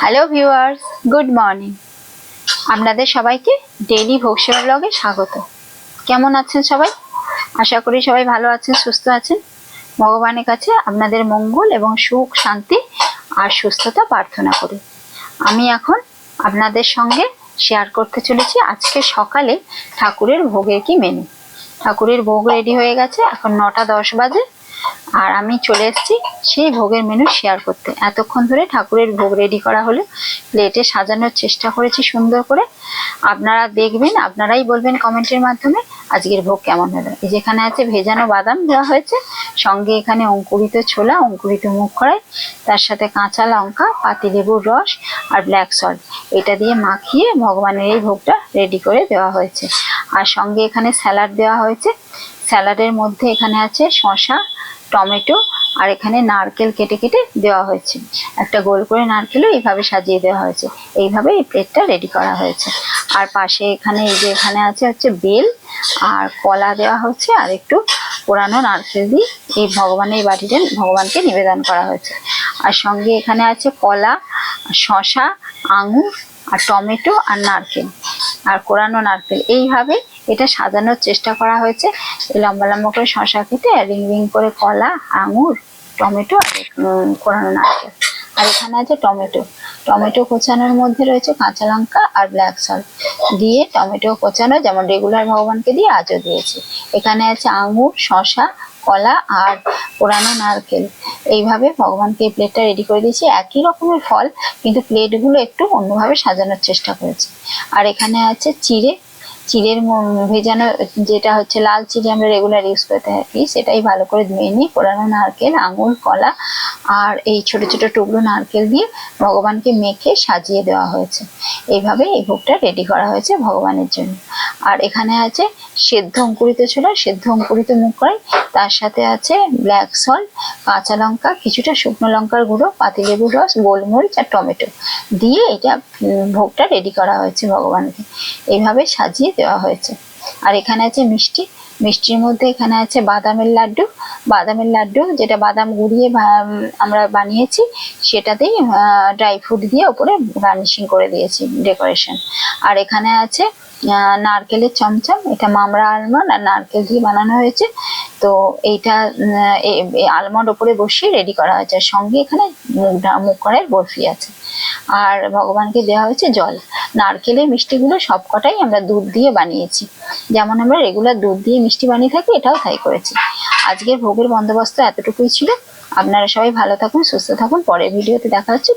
Hello viewers, good morning. আপনাদের সবাইকে daily ভোগসেবা ব্লগে স্বাগত। কেমন আছেন সবাই? আশা করি সবাই ভালো আছেন, সুস্থ আছেন। ভগবানের কাছে আপনাদের মঙ্গল এবং সুখ, শান্তি আর সুস্থতা প্রার্থনা করি। আমি এখন আপনাদের সঙ্গে শেয়ার করতে চলেছি আজকে সকালে ঠাকুরের ভোগের কি মেনু। ঠাকুরের ভোগ রেডি হয়ে গেছে, এখন 9:10 বাজে, আর আমি চলে এসেছি সেই ভোগের মেনু শেয়ার করতে। এতক্ষণ ধরে ঠাকুরের ভোগ রেডি করা হলো, প্লেটে সাজানোর চেষ্টা করেছি সুন্দর করে। আপনারা দেখবেন, আপনারাই বলবেন কমেন্টের মাধ্যমে আজকের ভোগ কেমন হলো। এই যেখানে আছে ভেজানো বাদাম দেওয়া হয়েছে, সঙ্গে এখানে অঙ্কুরিত ছোলা, অঙ্কুরিত মুগ কড়াই, তার সাথে কাঁচা লঙ্কা, পাতিলেবুর রস আর ব্ল্যাক সল্ট, এটা দিয়ে মাখিয়ে ভগবানের এই ভোগটা রেডি করে দেওয়া হয়েছে। আর সঙ্গে এখানে স্যালাড দেওয়া হয়েছে। স্যালাডের মধ্যে এখানে আছে শসা, টমেটো আর এখানে নারকেল কেটে কেটে দেওয়া হয়েছে। একটা গোল করে নারকেলও এইভাবে সাজিয়ে দেওয়া হয়েছে। এইভাবে এই প্লেটটা রেডি করা হয়েছে। আর পাশে এখানে এই যে এখানে আছে হচ্ছে বেল আর কলা দেওয়া হচ্ছে, আর একটু পোড়ানো নারকেল দিয়ে এই ভগবানের বাটিতে ভগবানকে নিবেদন করা হয়েছে। আর সঙ্গে এখানে আছে কলা, শসা, আঙুর আর টমেটো আর নারকেল আর কোরানো নারকেল। এইভাবে এটা সাজানোর চেষ্টা করা হয়েছে। লম্বা লম্বা করে শসা কেটে রিং রিং করে কলা, আঙুর, টমেটো আর কোরানো নারকেল। আর এখানে আছে টমেটো। টমেটো কোচানোর মধ্যে রয়েছে কাঁচা লঙ্কা আর ব্ল্যাক সল্ট দিয়ে টমেটো কোচানো, যেমন রেগুলার ভগবানকে দিয়ে আজও দিয়েছি। এখানে আছে আঙুর, শসা, কলা আর পোড়ানো নারকেল। এইভাবে ভগবানকে এই প্লেটটা রেডি করে দিয়েছি। একই রকমের ফল, কিন্তু প্লেটগুলো একটু অন্যভাবে সাজানোর চেষ্টা করেছি। আর এখানে আছে চিড়ে। চিড়ের ভেজানো, যেটা হচ্ছে লাল চিড়ে আমরা রেগুলার ইউজ করতে থাকি, সেটাই ভালো করে ধুয়ে নিয়ে পোড়ানো নারকেল, আঙুর, কলা আর এই ছোট ছোট টুকরো নারকেল দিয়ে ভগবানকে মেখে সাজিয়ে দেওয়া হয়েছে। এইভাবে এই ভোগটা রেডি করা হয়েছে ভগবানের জন্য। আর এখানে আছে সেদ্ধ অঙ্কুরিত ছোলা, সেদ্ধ অঙ্কুরিত মুগ কড়াই, তার সাথে আছে ব্ল্যাক সল্ট, কাঁচা লঙ্কা, কিছুটা শুকনো লঙ্কার গুঁড়ো, পাতিলেবুর রস, গোলমরিচ আর টমেটো দিয়ে এটা ভোগটা রেডি করা হয়েছে ভগবানকে। এইভাবে সাজিয়ে দেওয়া হয়েছে। আর এখানে আছে মিষ্টি। মিষ্টির মধ্যে এখানে আছে বাদামের লাড্ডু। বাদামের লাড্ডু যেটা বাদাম গুঁড়িয়ে আমরা বানিয়েছি, সেটাতেই ড্রাই ফ্রুট দিয়ে ওপরে গার্নিশিং করে দিয়েছি, ডেকোরেশন। আর এখানে আছে নারকেলের চমচম, এটা মামরা আলমন্ড আর নারকেল দিয়ে বানানো হয়েছে। তো এইটা আলমন্ড ওপরে বসিয়ে রেডি করা হয়েছে। সঙ্গে এখানে মুগ কড়াইয়ের বরফি আছে। আর ভগবানকে দেওয়া হয়েছে জল। নারকেলের মিষ্টিগুলো সবকটাই আমরা দুধ দিয়ে বানিয়েছি, যেমন আমরা রেগুলার দুধ দিয়ে মিষ্টি বানিয়ে থাকি, এটাও তাই করেছি। আজকের ভোগের বন্দোবস্ত এতটুকুই ছিল। আপনারা সবাই ভালো থাকুন, সুস্থ থাকুন। পরের ভিডিওতে দেখা হচ্ছে।